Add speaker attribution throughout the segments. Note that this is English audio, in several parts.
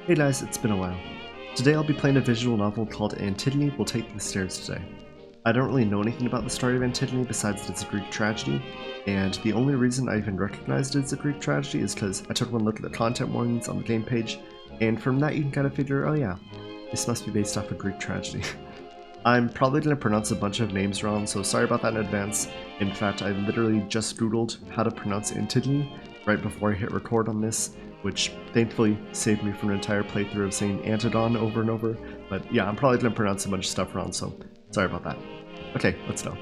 Speaker 1: Hey guys, it's been a while. Today I'll be playing a visual novel called Antigone Will Take the Stairs Today. I don't really know anything about the story of Antigone besides that it's a Greek tragedy, and the only reason I even recognized it as a Greek tragedy is because I took one look at the content warnings on the game page, and from that you can kind of figure, oh yeah, this must be based off a Greek tragedy. I'm probably going to pronounce a bunch of names wrong, so sorry about that in advance. In fact, I literally just googled how to pronounce Antigone right before I hit record on this, which thankfully saved me from an entire playthrough of saying Antigone over and over. But yeah, I'm probably going to pronounce a bunch of stuff wrong, so sorry about that. Okay, let's go.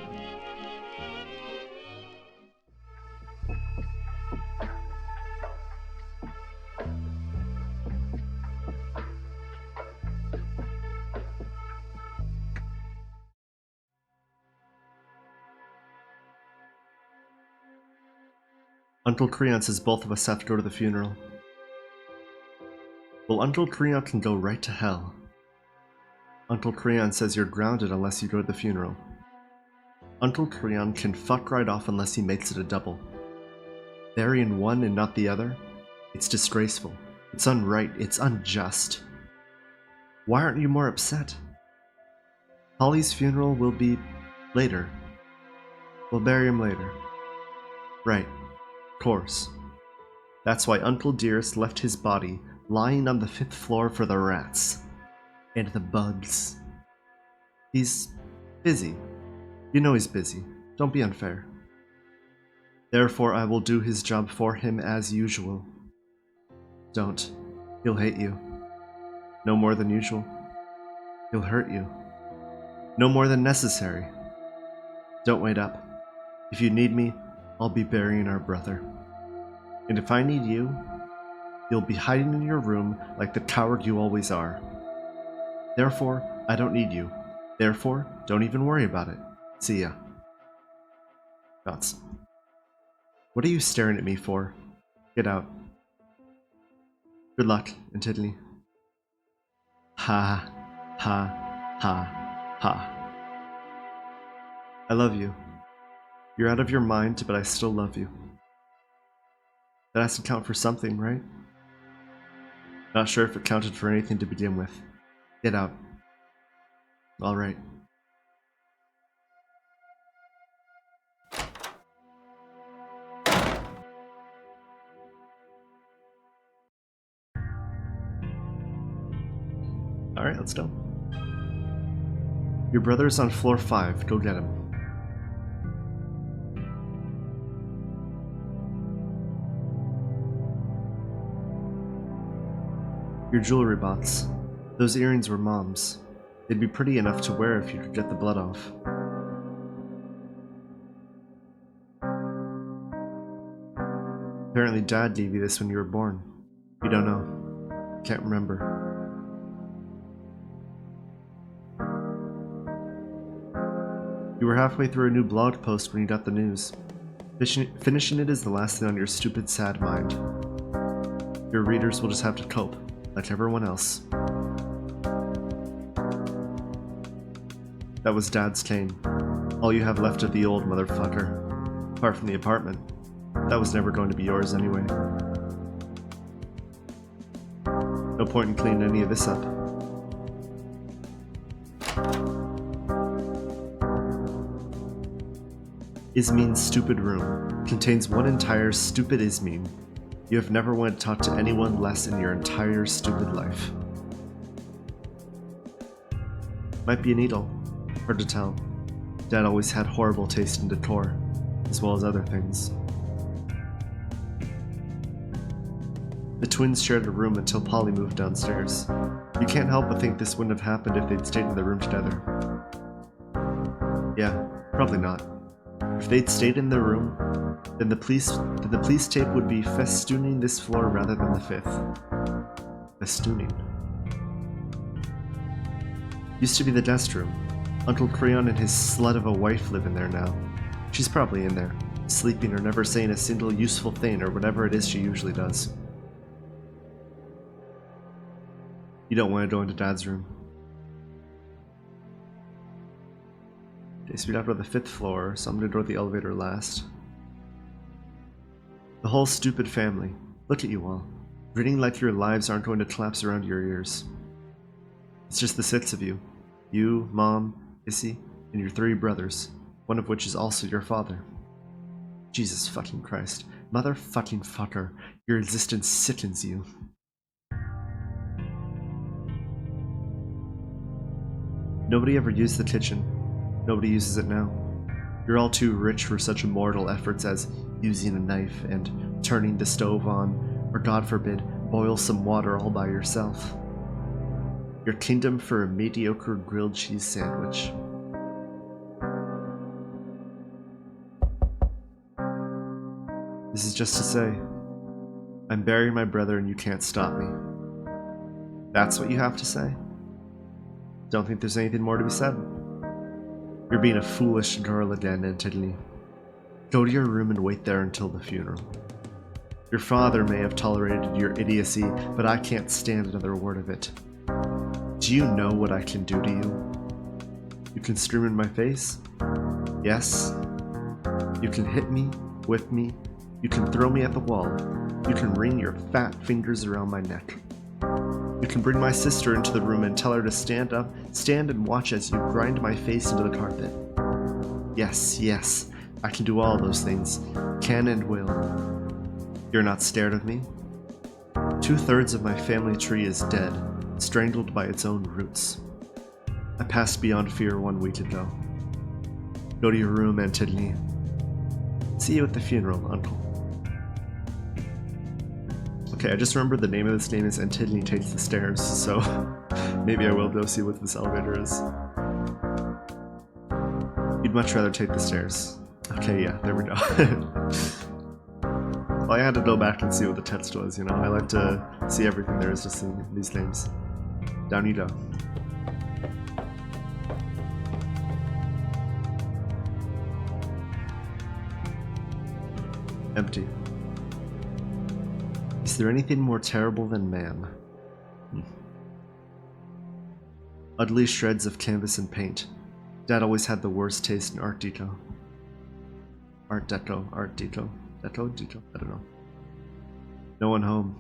Speaker 1: Uncle Creon says both of us have to go to the funeral. Well, Uncle Creon can go right to hell. Uncle Creon says you're grounded unless you go to the funeral. Uncle Creon can fuck right off unless he makes it a double. Burying one and not the other? It's disgraceful. It's unright. It's unjust. Why aren't you more upset? Polly's funeral will be later. We'll bury him later. Right. Course. That's why Uncle Dearest left his body lying on the 5th floor for the rats. And the bugs. He's busy. You know he's busy. Don't be unfair. Therefore I will do his job for him as usual. Don't. He'll hate you. No more than usual. He'll hurt you. No more than necessary. Don't wait up. If you need me, I'll be burying our brother. And if I need you, you'll be hiding in your room like the coward you always are. Therefore, I don't need you. Therefore, don't even worry about it. See ya. Nuts. What are you staring at me for? Get out. Good luck, Antigone. Ha, ha, ha, ha. I love you. You're out of your mind, but I still love you. That has to count for something, right? Not sure if it counted for anything to begin with. Get out. All right. All right, let's go. Your brother's on floor 5. Go get him. Your jewelry box. Those earrings were Mom's. They'd be pretty enough to wear if you could get the blood off. Apparently Dad gave you this when you were born. You don't know. Can't remember. You were halfway through a new blog post when you got the news. Finishing it is the last thing on your stupid, sad mind. Your readers will just have to cope, like everyone else. That was Dad's cane. All you have left of the old motherfucker. Apart from the apartment. That was never going to be yours anyway. No point in cleaning any of this up. Ismin's stupid room contains one entire stupid Ismin. You have never wanted to talk to anyone less in your entire stupid life. Might be a needle. Hard to tell. Dad always had horrible taste in decor, as well as other things. The twins shared a room until Polly moved downstairs. You can't help but think this wouldn't have happened if they'd stayed in the room together. Yeah, probably not. If they'd stayed in the room, then the police tape would be festooning this floor rather than the 5th. Festooning. Used to be the guest room. Uncle Creon and his slut of a wife live in there now. She's probably in there, sleeping or never saying a single useful thing or whatever it is she usually does. You don't want to go into Dad's room. Okay, so we got to go to the 5th floor, so I'm going to go to the elevator last. The whole stupid family. Look at you all. Grinning like your lives aren't going to collapse around your ears. It's just the 6 of you. You, Mom, Issy, and your 3 brothers, one of which is also your father. Jesus fucking Christ. Mother fucking fucker. Your existence sickens you. Nobody ever used the kitchen. Nobody uses it now. You're all too rich for such mortal efforts as using a knife and turning the stove on, or God forbid, boil some water all by yourself. Your kingdom for a mediocre grilled cheese sandwich. This is just to say, I'm burying my brother and you can't stop me. That's what you have to say? Don't think there's anything more to be said. You're being a foolish girl again, Antigone. Go to your room and wait there until the funeral. Your father may have tolerated your idiocy, but I can't stand another word of it. Do you know what I can do to you? You can scream in my face? Yes. You can hit me, whip me, you can throw me at the wall, you can wring your fat fingers around my neck. You can bring my sister into the room and tell her to stand up, stand and watch as you grind my face into the carpet. Yes, yes, I can do all those things, can and will. You're not scared of me? 2/3 of my family tree is dead, strangled by its own roots. I passed beyond fear 1 week ago. Go to your room, Antigone. See you at the funeral, Uncle. Okay, I just remembered the name of this game is Antigone Takes the Stairs, so maybe I will go see what this elevator is. You'd much rather take the stairs. Okay, yeah, there we go. Well, I had to go back and see what the text was, you know? I like to see everything there is just in these games. Down you go. Empty. Is there anything more terrible than man? Ugly shreds of canvas and paint. Dad always had the worst taste in Art Deco. Art Deco. Deco? I don't know. No one home.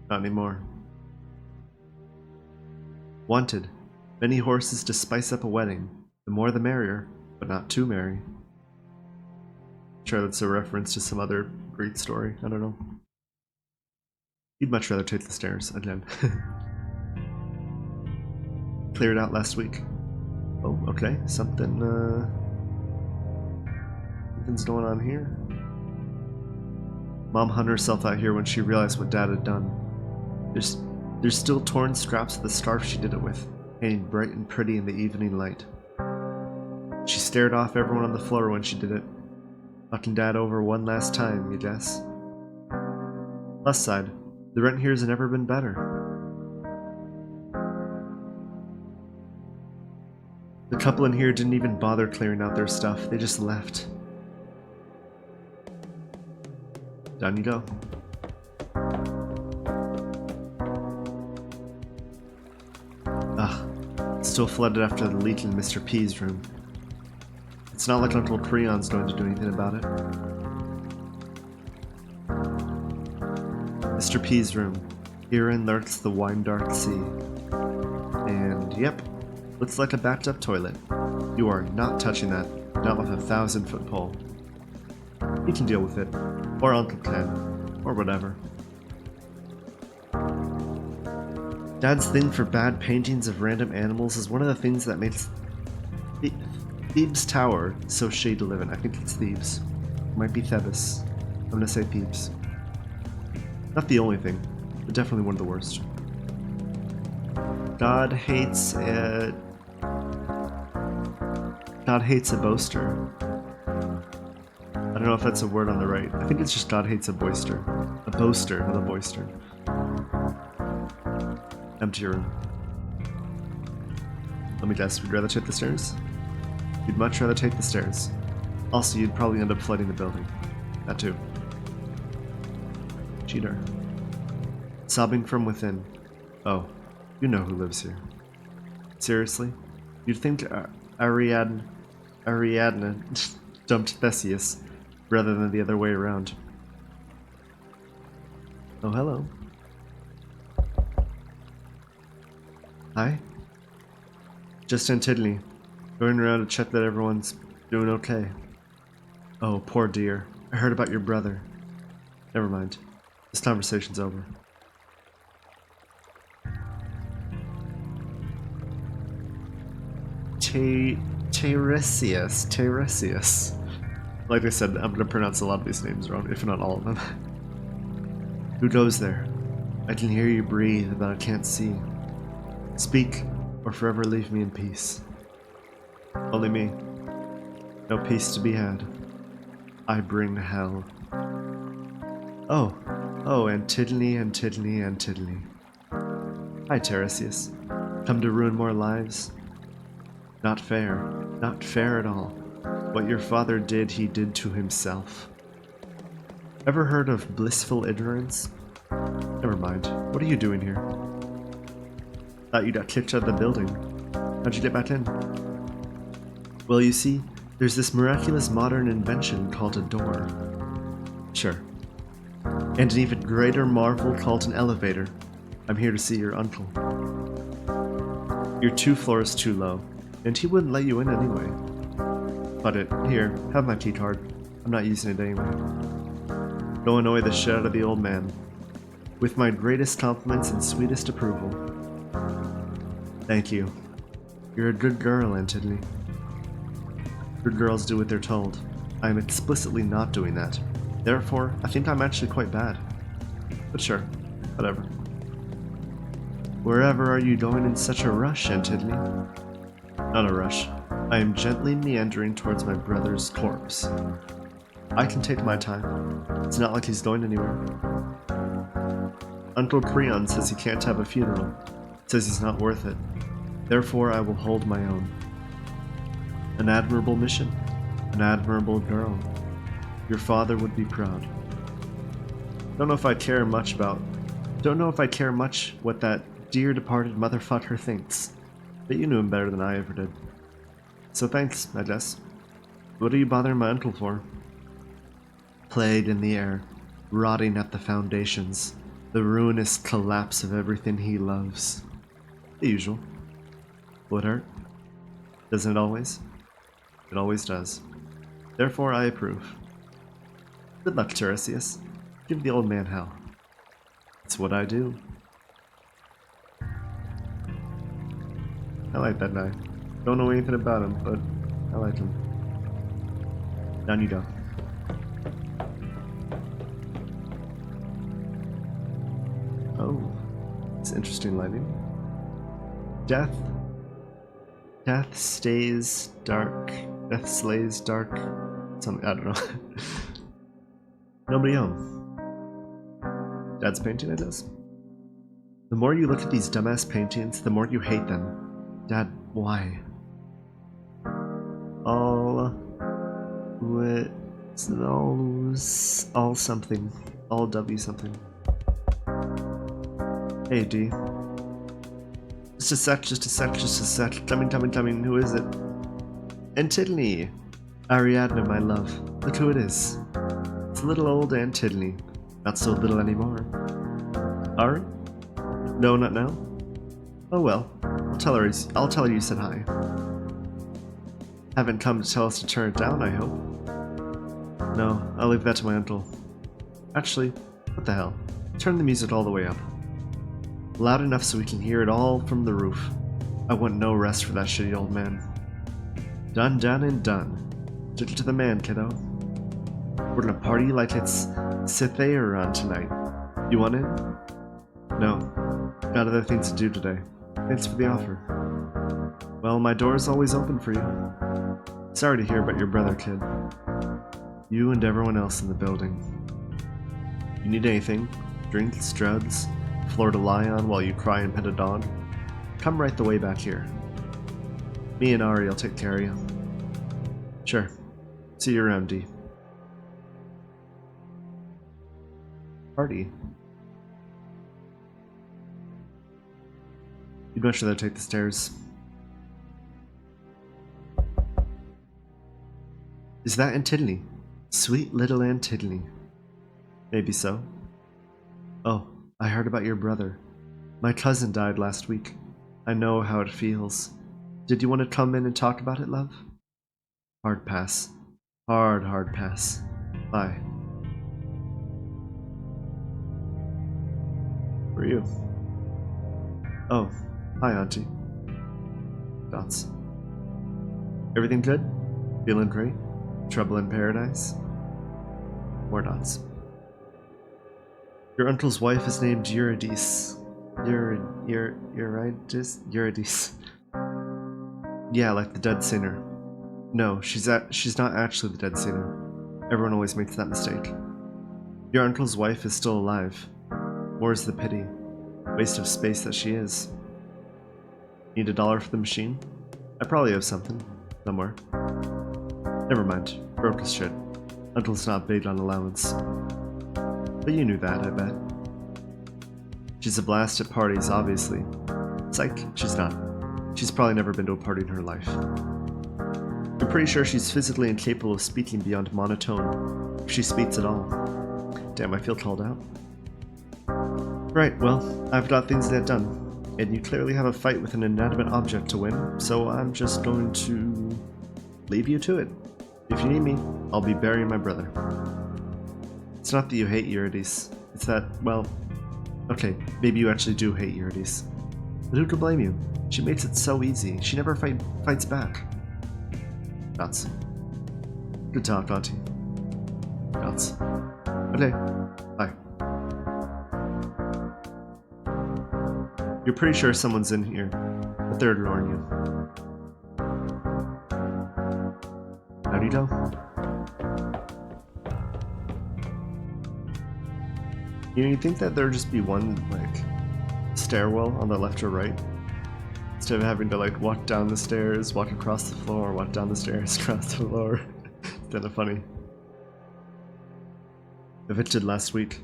Speaker 1: Not anymore. Wanted. Many horses to spice up a wedding. The more the merrier, but not too merry. Sure, that's a reference to some other Greek story. I don't know. You'd much rather take the stairs, again. Cleared out last week. Oh, okay. Something's going on here. Mom hung herself out here when she realized what Dad had done. There's still torn scraps of the scarf she did it with, hanging bright and pretty in the evening light. She stared off everyone on the floor when she did it, knocking Dad over one last time, you guess. Plus side, the rent here has never been better. The couple in here didn't even bother clearing out their stuff, they just left. Down you go. Still flooded after the leak in Mr. P's room. It's not like Uncle Creon's going to do anything about it. Mr. P's room. Herein lurks the wine-dark sea. And yep, looks like a backed-up toilet. You are not touching that, not with a 1,000-foot pole. He can deal with it, or Uncle can, or whatever. Dad's thing for bad paintings of random animals is one of the things that makes Thebes Tower so shady to live in. I think it's Thebes. It might be Thebes. I'm gonna say Thebes. Not the only thing, but definitely one of the worst. God hates a boaster. I don't know if that's a word on the right. I think it's just God hates a boister. A boaster, not a boister. Empty room. Let me guess, would you rather take the stairs? You'd much rather take the stairs. Also, you'd probably end up flooding the building. That too. Cheater. Sobbing from within. Oh, you know who lives here. Seriously? You'd think Ariadne dumped Theseus, rather than the other way around. Oh, hello. Hi? Just Antigone. Going around to check that everyone's doing okay. Oh, poor dear. I heard about your brother. Never mind. This conversation's over. Tiresias. Like I said, I'm gonna pronounce a lot of these names wrong, if not all of them. Who goes there? I can hear you breathe, but I can't see. Speak, or forever leave me in peace. Only me. No peace to be had. I bring hell. Oh, Antigone. Hi, Tiresias. Come to ruin more lives? Not fair. Not fair at all. What your father did, he did to himself. Ever heard of blissful ignorance? Never mind. What are you doing here? Thought you got kicked out of the building. How'd you get back in? Well, you see, there's this miraculous modern invention called a door. Sure. And an even greater marvel called an elevator. I'm here to see your uncle. You're 2 floors too low, and he wouldn't let you in anyway. But here, have my key card. I'm not using it anyway. Go annoy the shit out of the old man. With my greatest compliments and sweetest approval. Thank you. You're a good girl, Antigone. Good girls do what they're told. I am explicitly not doing that. Therefore, I think I'm actually quite bad. But sure, whatever. Wherever are you going in such a rush, Antigone? Not a rush. I am gently meandering towards my brother's corpse. I can take my time. It's not like he's going anywhere. Uncle Creon says he can't have a funeral. Says he's not worth it. Therefore, I will hold my own. An admirable mission. An admirable girl. Your father would be proud. Don't know if I care much what that dear departed motherfucker thinks. But you knew him better than I ever did. So thanks, I guess. What are you bothering my uncle for? Plague in the air, rotting at the foundations, the ruinous collapse of everything he loves. The usual. Would hurt? Doesn't it always? It always does. Therefore, I approve. Good luck, Tiresias. Give the old man hell. It's what I do. I like that guy. Don't know anything about him, but I like him. Down you go. Oh, it's interesting lighting. Death stays dark. Death slays dark. Something, I don't know. Nobody home. Dad's painting, I guess. The more you look at these dumbass paintings, the more you hate them. Dad, why? All something. All W something. Hey, D. Just a sec. Coming. Who is it? Antigone! Ariadne, my love. Look who it is. It's little old Antigone. Not so little anymore. Ari? No, not now? Oh well. I'll tell her you said hi. Haven't come to tell us to turn it down, I hope. No, I'll leave that to my uncle. Actually, what the hell? Turn the music all the way up. Loud enough so we can hear it all from the roof. I want no rest for that shitty old man. Done and done. Took it to the man, kiddo. We're gonna party like it's Cytheron tonight. You want in? No. Got other things to do today. Thanks for the offer. Well, my door's always open for you. Sorry to hear about your brother, kid. You and everyone else in the building. You need anything? Drinks, drugs, floor to lie on while you cry and pet a dog? Come right the way back here. Me and Ari will take care of you. Sure. See you around, D. Party. You'd much rather take the stairs. Is that Antigone? Sweet little Antigone. Maybe so. Oh, I heard about your brother. My cousin died last week. I know how it feels. Did you want to come in and talk about it, love? Hard pass. Hard pass. Bye. Who are you? Oh, hi, Auntie. Dots. Everything good? Feeling great? Trouble in paradise? More dots. Your uncle's wife is named Eurydice. Eurydice. Yeah, like the dead singer. No, she's not actually the dead singer. Everyone always makes that mistake. Your uncle's wife is still alive. More's the pity. Waste of space that she is. Need $1 for the machine? I probably have something. Somewhere. Never mind. Broke as shit. Uncle's not big on allowance. But you knew that, I bet. She's a blast at parties, obviously. Psych, she's not. She's probably never been to a party in her life. I'm pretty sure she's physically incapable of speaking beyond monotone, if she speaks at all. Damn, I feel called out. Right, well, I've got things to get done. And you clearly have a fight with an inanimate object to win, so I'm just going to leave you to it. If you need me, I'll be burying my brother. It's not that you hate Eurydice, it's that, well, okay, maybe you actually do hate Eurydice. But who could blame you? She makes it so easy. She never fights back. Dots. Good talk, Auntie. Dots. Okay, bye. You're pretty sure someone's in here, but they're ignoring you. How'd you go? You'd think that there'd just be one, like, stairwell on the left or right, instead of having to, like, walk down the stairs, walk across the floor, walk down the stairs, across the floor. It's kind of funny. Evicted last week.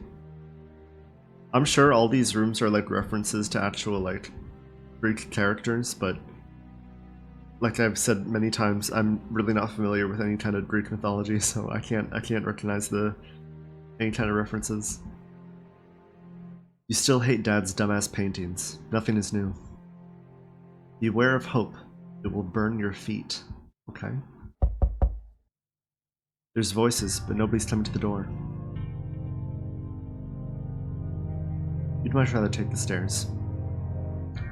Speaker 1: I'm sure all these rooms are, like, references to actual, like, Greek characters, but like I've said many times, I'm really not familiar with any kind of Greek mythology, so I can't recognize any kind of references. You still hate Dad's dumbass paintings. Nothing is new. Beware of hope. It will burn your feet. Okay? There's voices, but nobody's coming to the door. You'd much rather take the stairs.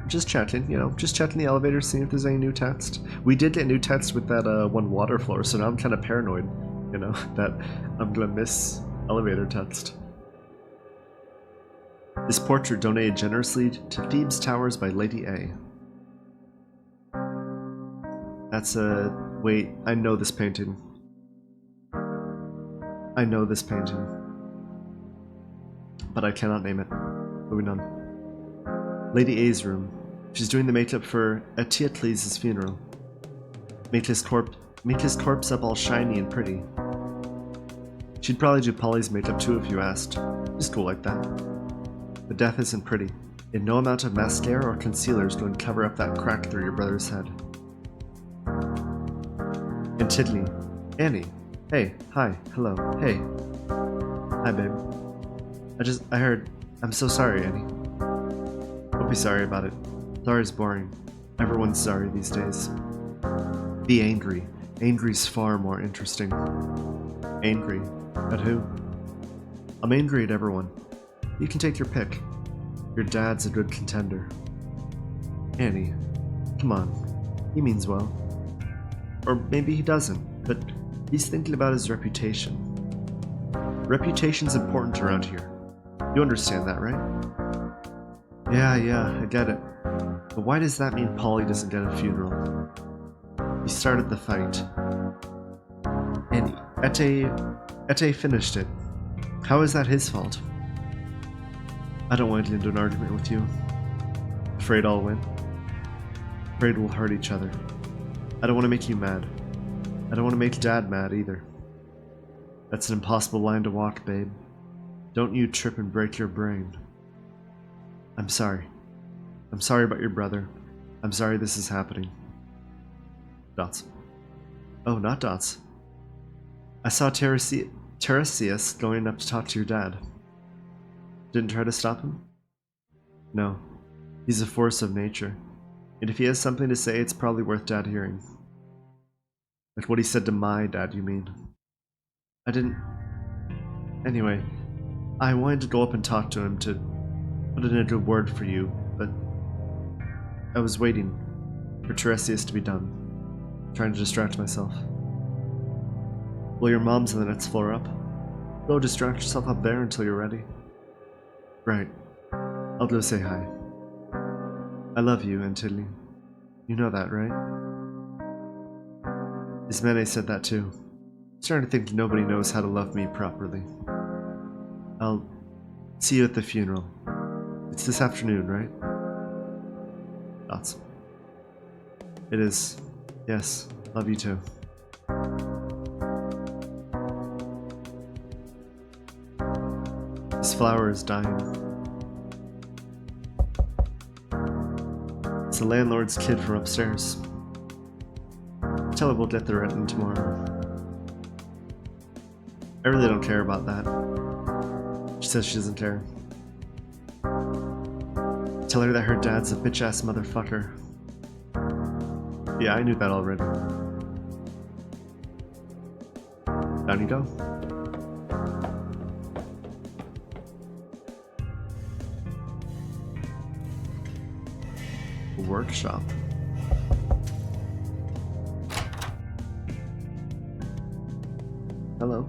Speaker 1: Just checking, you know, just checking the elevator, seeing if there's any new text. We did get new text with that one water floor, so now I'm kind of paranoid, you know, that I'm gonna miss elevator text. This portrait donated generously to Thebes Towers by Lady A. That's a... wait, I know this painting. I know this painting. But I cannot name it. Moving on. Lady A's room. She's doing the makeup for Eteocles' funeral. Make his corpse up all shiny and pretty. She'd probably do Polly's makeup too if you asked. Just cool like that. But death isn't pretty, and no amount of mascara or concealer is going to cover up that crack through your brother's head. And Tiddly. Annie. Hey. Hi. Hello. Hey. Hi, babe. I heard... I'm so sorry, Annie. Don't be sorry about it. Sorry's boring. Everyone's sorry these days. Be angry. Angry's far more interesting. Angry. At who? I'm angry at everyone. You can take your pick. Your dad's a good contender. Annie, come on. He means well. Or maybe he doesn't, but he's thinking about his reputation. Reputation's important around here. You understand that, right? Yeah, I get it. But why does that mean Polly doesn't get a funeral? He started the fight. And Ete finished it. How is that his fault? I don't want to get into an argument with you. Afraid I'll win. Afraid we'll hurt each other. I don't want to make you mad. I don't want to make Dad mad either. That's an impossible line to walk, babe. Don't you trip and break your brain. I'm sorry. I'm sorry about your brother. I'm sorry this is happening. Dots. Oh, not dots. I saw Tiresias going up to talk to your dad. Didn't try to stop him? No. He's a force of nature. And if he has something to say, it's probably worth Dad hearing. Like what he said to my dad, you mean? I didn't... Anyway, I wanted to go up and talk to him to put in a good word for you, but I was waiting for Tiresias to be done, trying to distract myself. Well, your mom's on the next floor up. Go distract yourself up there until you're ready. Right. I'll go say hi. I love you, Antigone. You know that, right? Ismene said that too. I'm starting to think nobody knows how to love me properly. I'll see you at the funeral. It's this afternoon, right? Thoughts? It is. Yes. Love you too. This flower is dying. It's the landlord's kid from upstairs. Tell her we'll get the rent in tomorrow. I really don't care about that. She says she doesn't care. Tell her that her dad's a bitch-ass motherfucker. Yeah, I knew that already. Down you go. Workshop. Hello.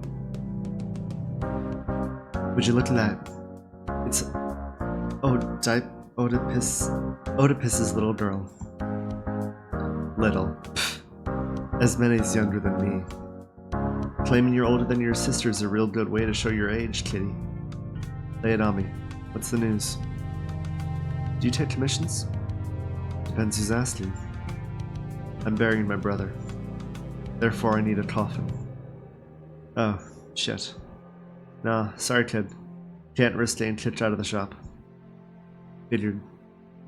Speaker 1: Would you look at that? It's Oedipus's little girl. Little. Ismene's younger than me. Claiming you're older than your sister is a real good way to show your age, kitty. Lay it on me. What's the news? Do you take commissions? Depends who's asking. I'm burying my brother. Therefore, I need a coffin. Oh, shit. Nah, sorry, kid. Can't risk staying kicked out of the shop. Figured.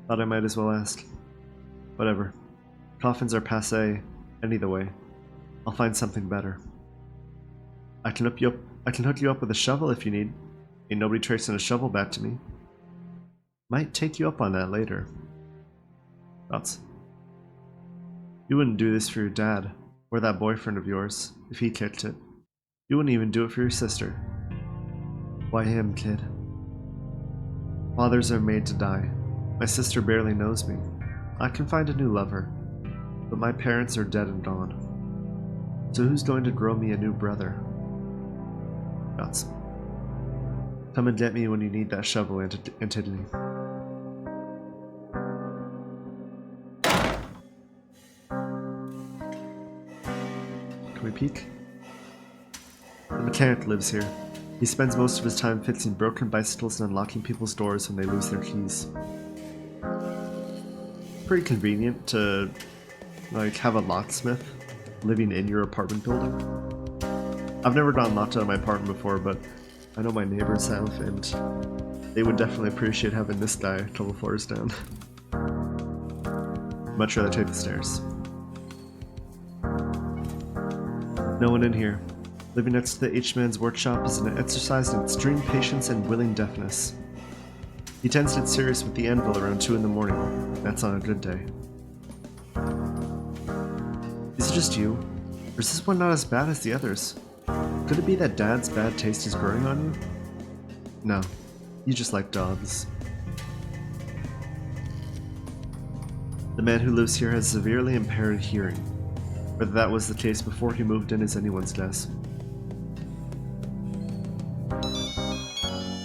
Speaker 1: Thought I might as well ask. Whatever. Coffins are passé, and either way, I'll find something better. I can hook you up with a shovel if you need. Ain't nobody tracing a shovel back to me. Might take you up on that later. Thoughts? You wouldn't do this for your dad, or that boyfriend of yours, if he kicked it. You wouldn't even do it for your sister. Why him, kid? Fathers are made to die. My sister barely knows me. I can find a new lover, but my parents are dead and gone. So who's going to grow me a new brother? Thoughts? Come and get me when you need that shovel, Antigone. Can we peek? The mechanic lives here. He spends most of his time fixing broken bicycles and unlocking people's doors when they lose their keys. Pretty convenient to, like, have a locksmith living in your apartment building. I've never gotten locked out of my apartment before, but I know my neighbors have, and they would definitely appreciate having this guy a couple floors down. Much rather take the stairs. No one in here. Living next to the H-man's workshop is an exercise in extreme patience and willing deafness. He tends to get serious with the anvil around 2 in the morning. That's on a good day. Is it just you? Or is this one not as bad as the others? Could it be that Dad's bad taste is growing on you? No. You just like dogs. The man who lives here has severely impaired hearing. Whether that was the case before he moved in is anyone's guess.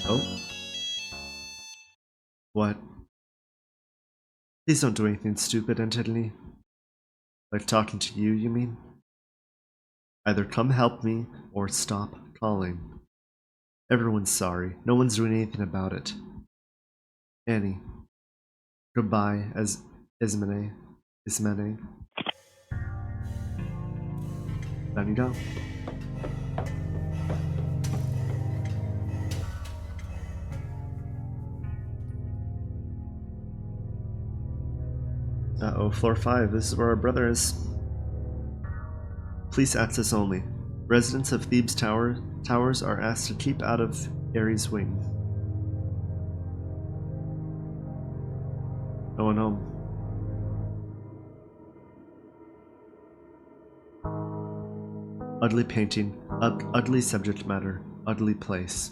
Speaker 1: Oh? What? Please don't do anything stupid, Antigone. Like talking to you, you mean? Either come help me, or stop calling. Everyone's sorry. No one's doing anything about it. Annie. Goodbye, as Ismene. Down you go. Uh-oh, floor 5. This is where our brother is. Police access only. Residents of Thebes Towers are asked to keep out of Ares' wing. No one home. Ugly painting, ugly subject matter, ugly place.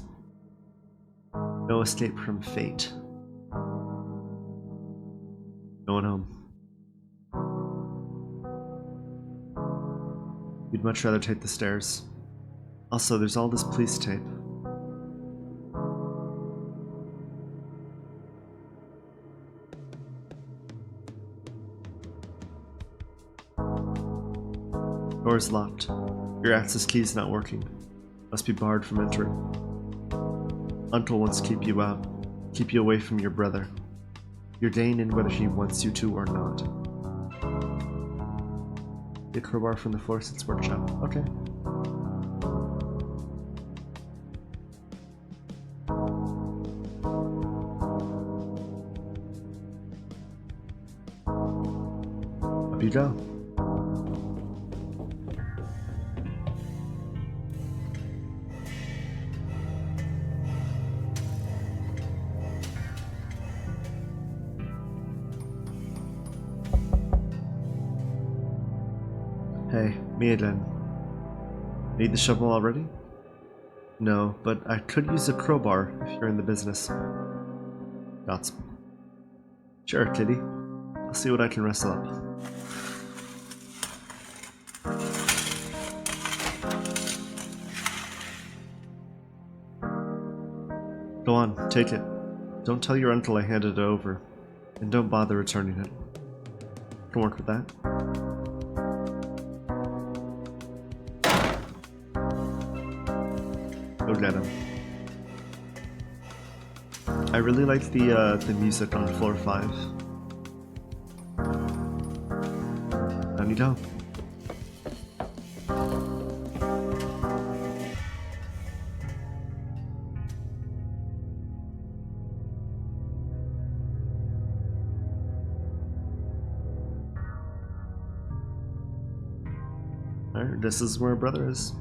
Speaker 1: No escape from fate. Going home. You'd much rather take the stairs. Also, there's all this police tape. Door's locked. Your access key's not working. Must be barred from entering. Uncle wants to keep you out. Keep you away from your brother. You're staying in whether he wants you to or not. The crowbar from the Florescent's workshop. Okay. Up you go. Hey, me again. Need the shovel already? No, but I could use a crowbar if you're in the business. Dots. Sure, kitty. I'll see what I can wrestle up. Go on, take it. Don't tell your uncle I handed it over, and don't bother returning it. Can work with that. Go get him. I really like the music on floor 5. Down you go. Alright, this is where brother is.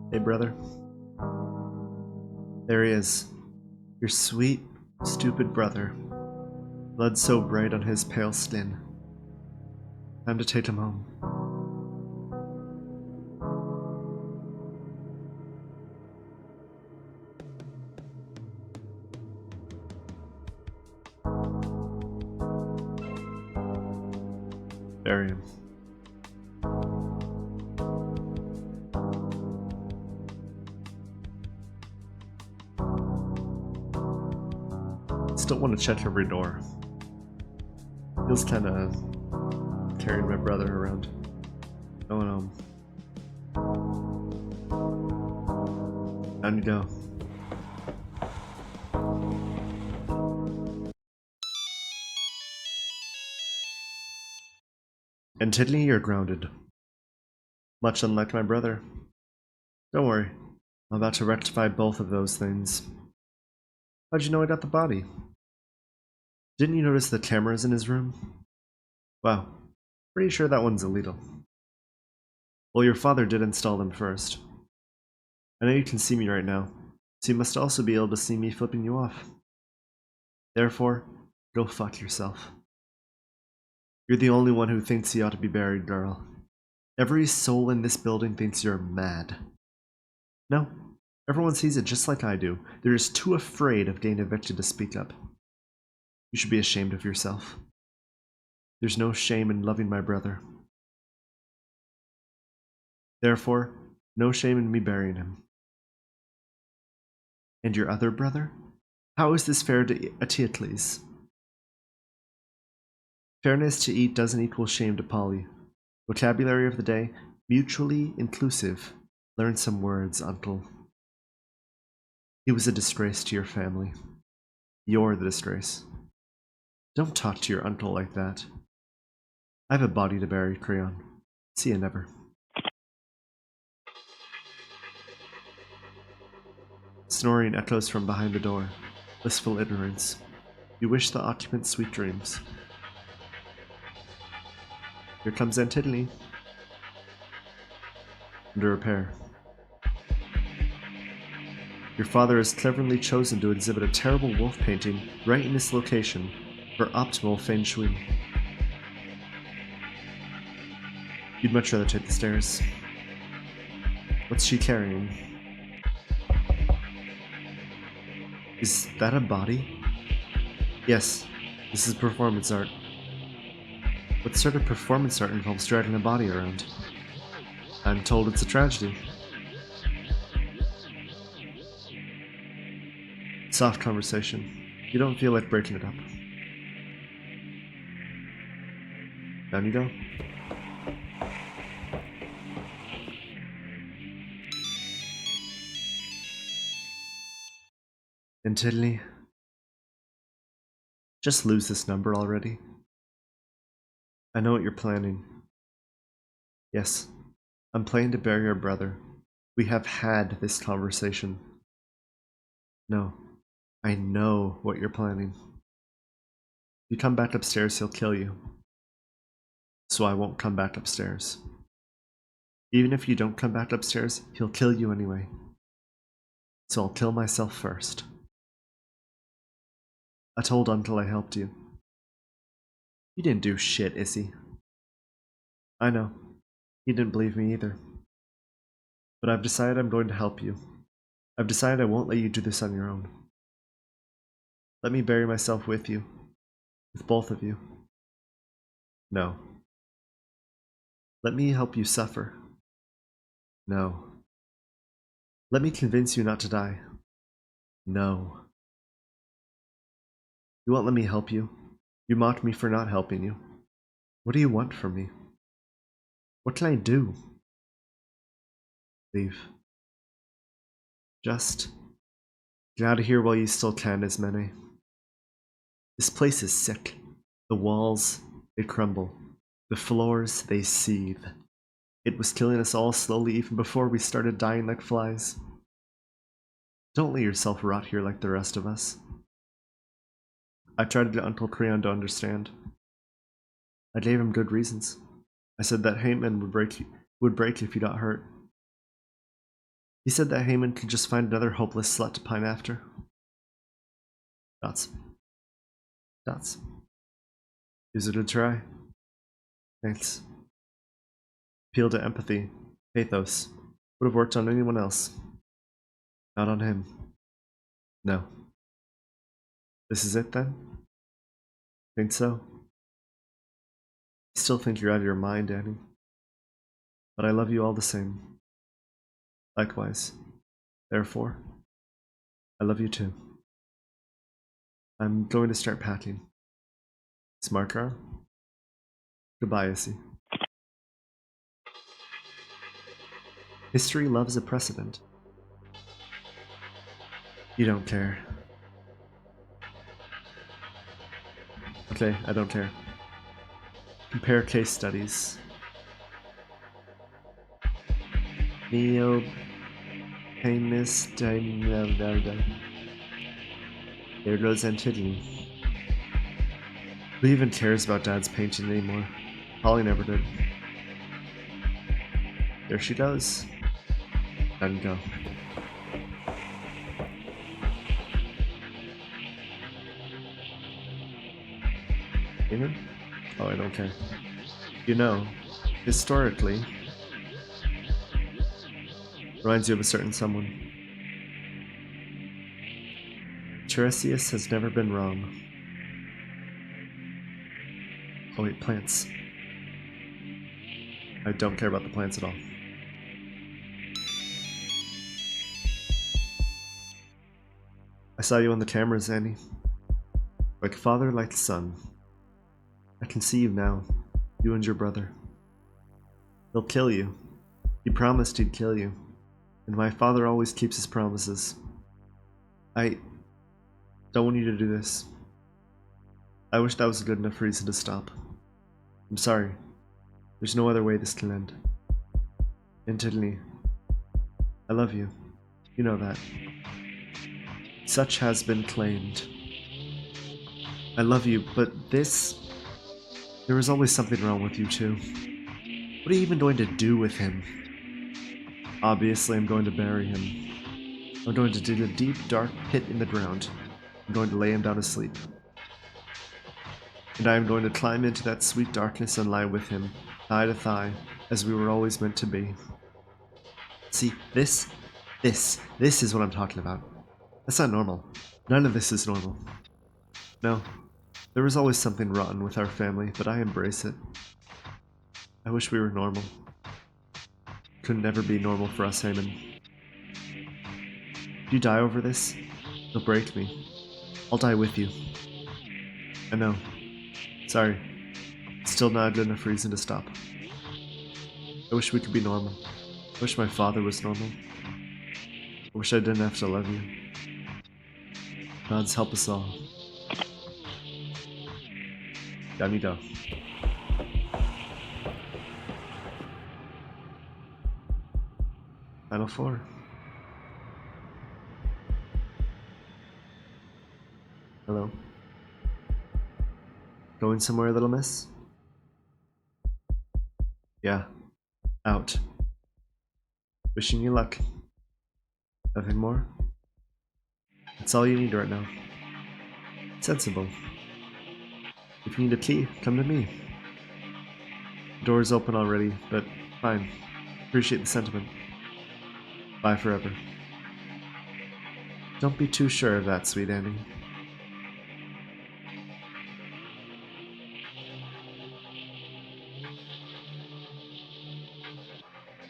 Speaker 1: Hey, brother. There he is. Your sweet, stupid brother. Blood so bright on his pale skin. Time to take him home. Bury him. Still want to check every door. Feels kinda carrying my brother around. Going home. Down you go. And Tidney, you're grounded. Much unlike my brother. Don't worry. I'm about to rectify both of those things. How'd you know I got the body? Didn't you notice the cameras in his room? Wow. Pretty sure that one's illegal. Well, your father did install them first. I know you can see me right now, so you must also be able to see me flipping you off. Therefore, go fuck yourself. You're the only one who thinks he ought to be buried, girl. Every soul in this building thinks you're mad. No, everyone sees it just like I do. They're just too afraid of getting evicted to speak up. You should be ashamed of yourself. There's no shame in loving my brother. Therefore, no shame in me burying him. And your other brother? How is this fair to Eteocles? Fairness to eat doesn't equal shame to Polly. Vocabulary of the day, mutually inclusive. Learn some words, uncle. He was a disgrace to your family. You're the disgrace. Don't talk to your uncle like that. I have a body to bury, Creon. See you never. Snoring echoes from behind the door. Blissful ignorance. You wish the occupant sweet dreams. Here comes Antigone. under repair. Your father has cleverly chosen to exhibit a terrible wolf painting right in this location for optimal feng shui. You'd much rather take the stairs. What's she carrying? Is that a body? Yes, this is performance art. What sort of performance art involves dragging a body around? I'm told it's a tragedy. Soft conversation. You don't feel like breaking it up. Down you go. Antigone, just lose this number already. I know what you're planning. Yes, I'm planning to bury your brother. We have had this conversation. No, I know what you're planning. If you come back upstairs, he'll kill you. So I won't come back upstairs. Even if you don't come back upstairs, he'll kill you anyway. So I'll kill myself first. I told Uncle I helped you. He didn't do shit, Issy. I know. He didn't believe me either. But I've decided I'm going to help you. I've decided I won't let you do this on your own. Let me bury myself with you. With both of you. No. Let me help you suffer. No. Let me convince you not to die. No. You won't let me help you. You mocked me for not helping you. What do you want from me? What can I do? Leave. Just get out of here while you still can, Ismene. This place is sick. The walls, they crumble. The floors, they seethe. It was killing us all slowly even before we started dying like flies. Don't let yourself rot here like the rest of us. I tried to get Uncle Creon to understand. I gave him good reasons. I said that Haman would break if you got hurt. He said that Haman could just find another hopeless slut to pine after. Dots. Is it a try? Thanks. Appeal to empathy, pathos, would have worked on anyone else. Not on him. No. This is it then? Think so? I still think you're out of your mind, Annie. But I love you all the same. Likewise. Therefore, I love you too. I'm going to start packing. Smart girl. Goodbye, Issy. History loves a precedent. You don't care. Okay, I don't care. Compare case studies. Neo Painless. There goes Antigone. Who even cares about Dad's painting anymore? Polly never did. There she goes. And go. Haman? Oh, I don't care. You know, historically, reminds you of a certain someone. Tiresias has never been wrong. Oh wait, plants. I don't care about the plants at all. I saw you on the cameras, Annie. Like father, like son. I can see you now. You and your brother. He'll kill you. He promised he'd kill you. And my father always keeps his promises. I don't want you to do this. I wish that was a good enough reason to stop. I'm sorry. There's no other way this can end. Antigone, I love you. You know that. Such has been claimed. I love you, but this... There was always something wrong with you two. What are you even going to do with him? Obviously, I'm going to bury him. I'm going to dig a deep, dark pit in the ground. I'm going to lay him down to sleep. And I am going to climb into that sweet darkness and lie with him, thigh to thigh, as we were always meant to be. See, this is what I'm talking about. That's not normal. None of this is normal. No, there was always something rotten with our family, but I embrace it. I wish we were normal. Could never be normal for us, Haman. If you die over this, you'll break me. I'll die with you. I know. Sorry. Still not a good enough reason to stop. I wish we could be normal. I wish my father was normal. I wish I didn't have to love you. Gods help us all. Down you go. Final 4. Hello. Going somewhere, little miss? Yeah. Out. Wishing you luck. Nothing more? That's all you need right now. Sensible. If you need a key, come to me. The door's open already, but fine. Appreciate the sentiment. Bye forever. Don't be too sure of that, sweet Annie.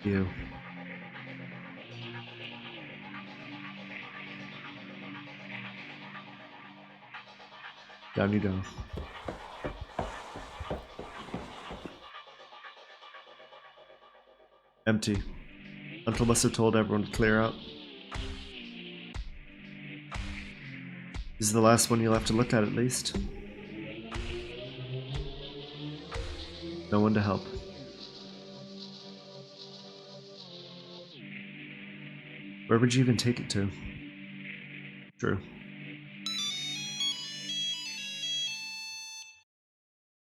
Speaker 1: You. Down you go. Empty. Uncle must have told everyone to clear out. This is the last one you'll have to look at least. No one to help. Where would you even take it to? True.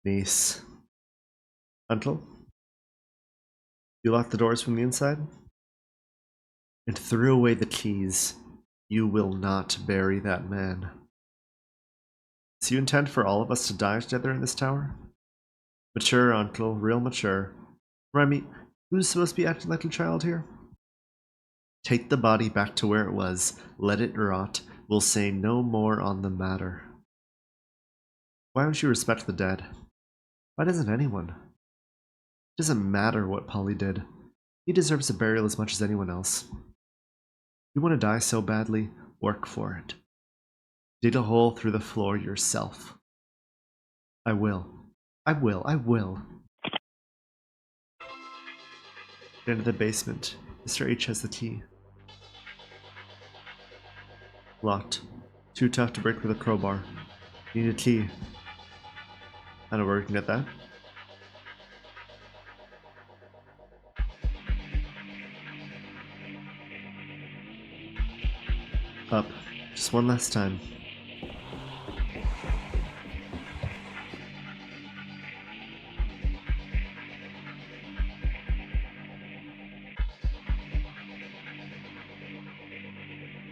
Speaker 1: Niece. Uncle? You locked the doors from the inside? And threw away the keys. You will not bury that man. So you intend for all of us to die together in this tower? Mature, Uncle. Real mature. Remind me, who's supposed to be acting like a child here? Take the body back to where it was. Let it rot. We'll say no more on the matter. Why don't you respect the dead? Why doesn't anyone? It doesn't matter what Polly did. He deserves a burial as much as anyone else. You want to die so badly, work for it. Dig a hole through the floor yourself. I will. I will. I will. Get into the basement. Mr. H has the key. Locked. Too tough to break with a crowbar. You need a key. I know where we can get that. Up. Just one last time.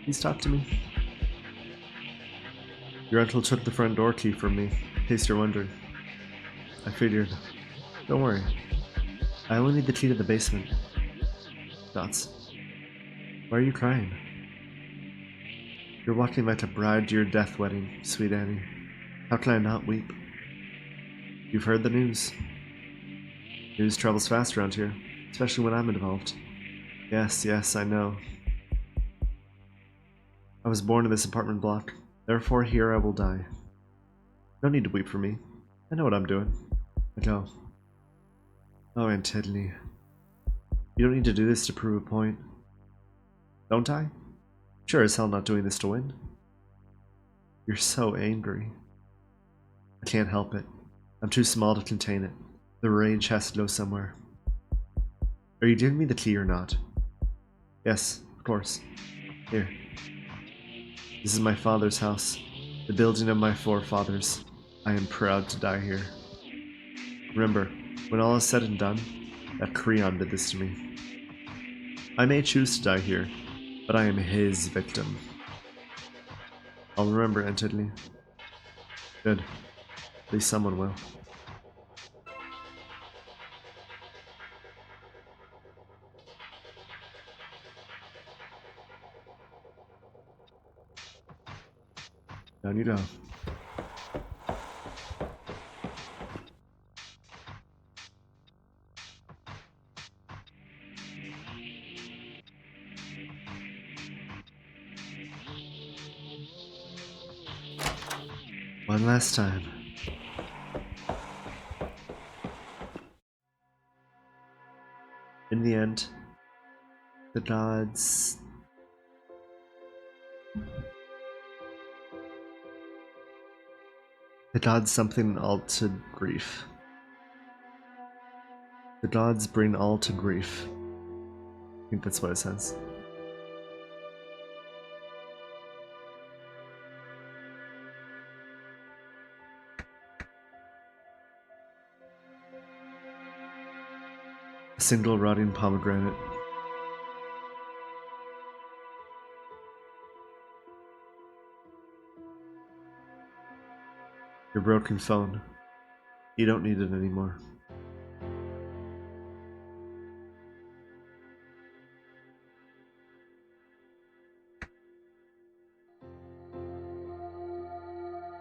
Speaker 1: Please talk to me. Your uncle took the front door key from me, in case you're wondering. I figured. Don't worry. I only need the key to the basement. Dots. Why are you crying? You're walking like a bride to your death wedding, sweet Annie. How can I not weep? You've heard the news. News travels fast around here, especially when I'm involved. Yes, yes, I know. I was born in this apartment block, therefore here I will die. No need to weep for me. I know what I'm doing. I go. Oh, Antigone. You don't need to do this to prove a point. Don't I? Sure as hell not doing this to win. You're so angry. I can't help it. I'm too small to contain it. The rage has to go somewhere. Are you giving me the key or not? Yes, of course. Here. This is my father's house. The building of my forefathers. I am proud to die here. Remember, when all is said and done, that Creon did this to me. I may choose to die here, but I am his victim. I'll remember, Antigone. Good. At least someone will. Down you go. One last time. In the end, the gods... The gods something all to grief. The gods bring all to grief. I think that's what it says. A single rotting pomegranate. Your broken phone. You don't need it anymore.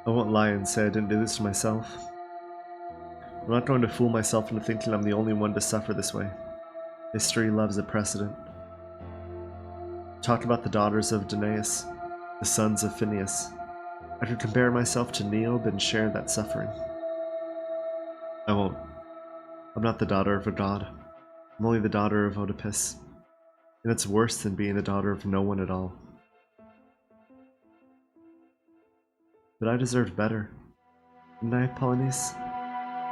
Speaker 1: I won't lie and say I didn't do this to myself. I'm not going to fool myself into thinking I'm the only one to suffer this way. History loves a precedent. Talk about the daughters of Danaus, the sons of Phineas. I could compare myself to Niobe and share that suffering. I won't. I'm not the daughter of a god. I'm only the daughter of Oedipus. And it's worse than being the daughter of no one at all. But I deserved better. Didn't I, Polyneice?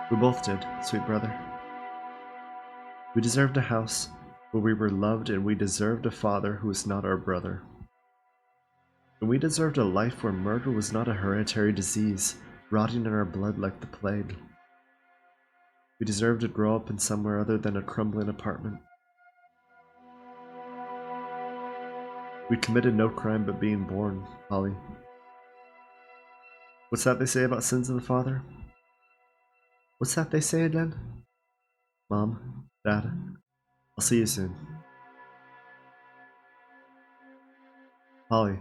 Speaker 1: We both did, sweet brother. We deserved a house where we were loved, and we deserved a father who was not our brother. And we deserved a life where murder was not a hereditary disease, rotting in our blood like the plague. We deserved to grow up in somewhere other than a crumbling apartment. We committed no crime but being born, Polly. What's that they say about sins of the father? What's that they say again? Mom, Dad, I'll see you soon. Polly,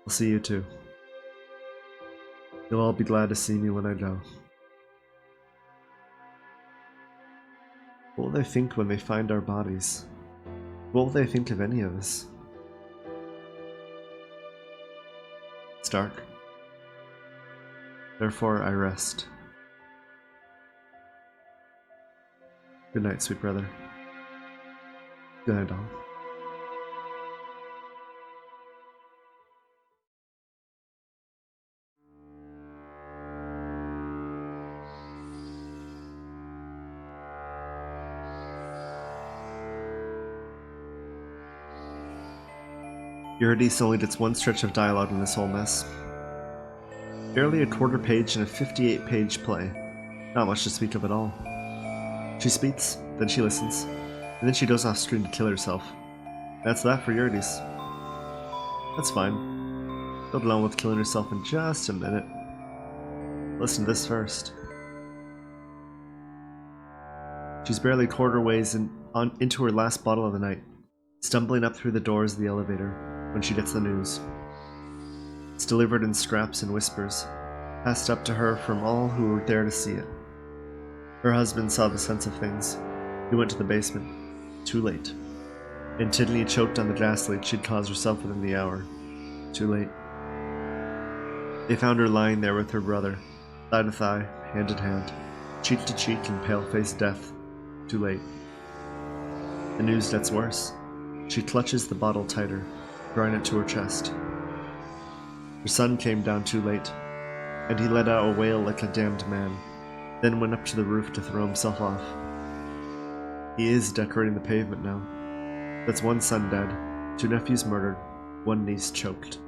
Speaker 1: I'll see you too. You'll all be glad to see me when I go. What will they think when they find our bodies? What will they think of any of us? It's dark. Therefore I rest. Good night, sweet brother. Good night, all. Eurydice only gets one stretch of dialogue in this whole mess. Barely a quarter page in a 58-page play. Not much to speak of at all. She speaks, then she listens, and then she goes off screen to kill herself. That's that for Eurydice. That's fine. Go along with killing herself in just a minute. Listen to this first. She's barely quarter ways into her last bottle of the night, stumbling up through the doors of the elevator when she gets the news. It's delivered in scraps and whispers, passed up to her from all who were there to see it. Her husband saw the sense of things. He went to the basement. Too late. Antigone choked on the gas leak she'd caused herself within the hour. Too late. They found her lying there with her brother, thigh to thigh, hand in hand, cheek to cheek in pale-faced death. Too late. The news gets worse. She clutches the bottle tighter, drawing it to her chest. Her son came down too late, and he let out a wail like a damned man, then went up to the roof to throw himself off. He is decorating the pavement now. That's one son dead, 2 nephews murdered, 1 niece choked.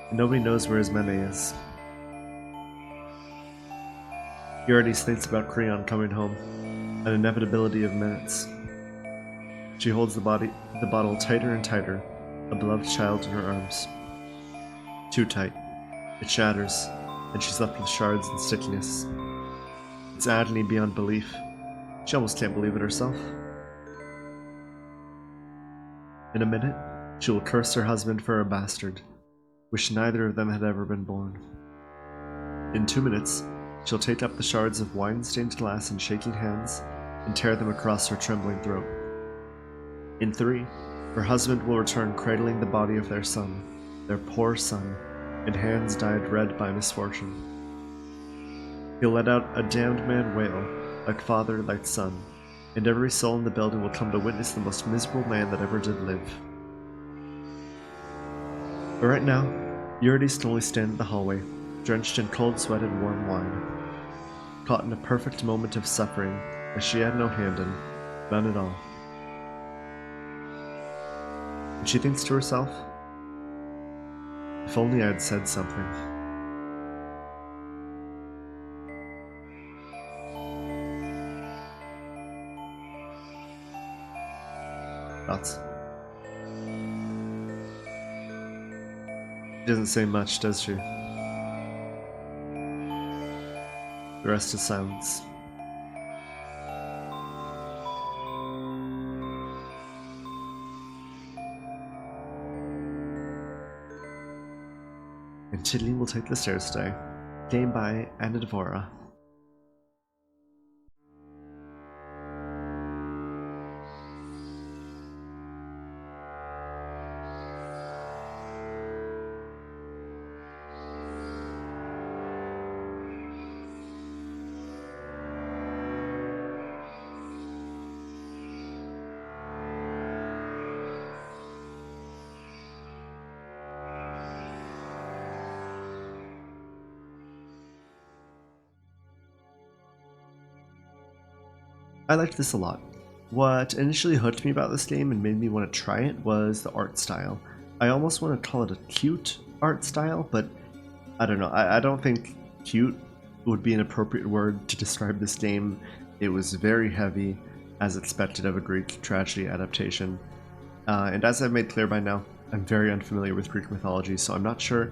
Speaker 1: And nobody knows where his Mene is. Eurydice thinks about Creon coming home, an inevitability of minutes. She holds the bottle tighter and tighter, a beloved child in her arms. Too tight. It shatters, and she's left with shards and stickiness. It's agony beyond belief. She almost can't believe it herself. In a minute, she will curse her husband for a bastard, wish neither of them had ever been born. In 2 minutes, she'll take up the shards of wine-stained glass in shaking hands and tear them across her trembling throat. In 3, her husband will return cradling the body of their son, their poor son, in hands dyed red by misfortune. He'll let out a damned man wail, like father, like son, and every soul in the building will come to witness the most miserable man that ever did live. But right now, Eurydice can only stand in the hallway, drenched in cold sweat and warm wine, caught in a perfect moment of suffering that she had no hand in, none at all. And she thinks to herself, if only I had said something. Thoughts? She doesn't say much, does she? The rest is silence. And Chidley will take the stairs today. Game by Anna Devora. I liked this a lot. What initially hooked me about this game and made me want to try it was the art style. I almost want to call it a cute art style, but I don't know. I don't think cute would be an appropriate word to describe this game. It was very heavy, as expected of a Greek tragedy adaptation. And as I've made clear by now, I'm very unfamiliar with Greek mythology, so I'm not sure,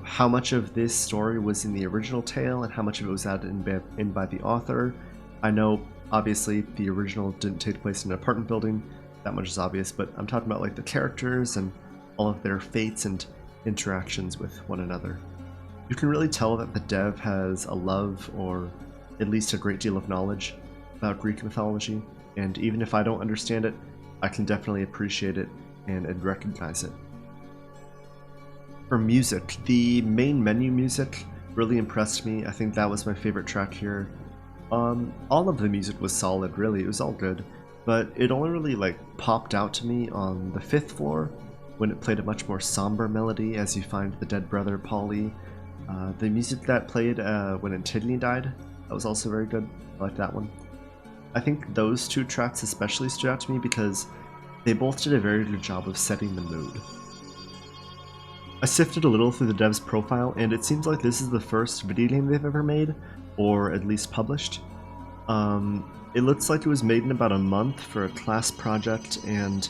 Speaker 1: how much of this story was in the original tale and how much of it was added in by the author. I know, obviously, the original didn't take place in an apartment building, that much is obvious, but I'm talking about like the characters and all of their fates and interactions with one another. You can really tell that the dev has a love, or at least a great deal of knowledge, about Greek mythology, and even if I don't understand it, I can definitely appreciate it and recognize it. For music, the main menu music really impressed me. I think that was my favorite track here. All of the music was solid, really. It was all good, but it only really popped out to me on the 5th floor when it played a much more somber melody as you find the dead brother Polly. The music that played when Antigone died, that was also very good. I like that one. I think those 2 tracks especially stood out to me because they both did a very good job of setting the mood. I sifted a little through the dev's profile, and it seems like this is the first video game they've ever made, or at least published. It looks like it was made in about a month for a class project, and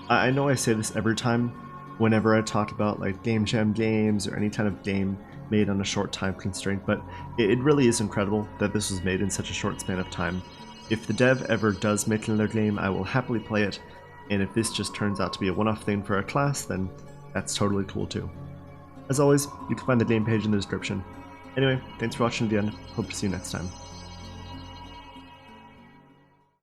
Speaker 1: I know I say this every time whenever I talk about Game Jam games or any kind of game made on a short time constraint, but it really is incredible that this was made in such a short span of time. If the dev ever does make another game, I will happily play it, and if this just turns out to be a one-off thing for a class, then that's totally cool too. As always, you can find the game page in the description. Anyway, thanks for watching to the end. Hope to see you next time.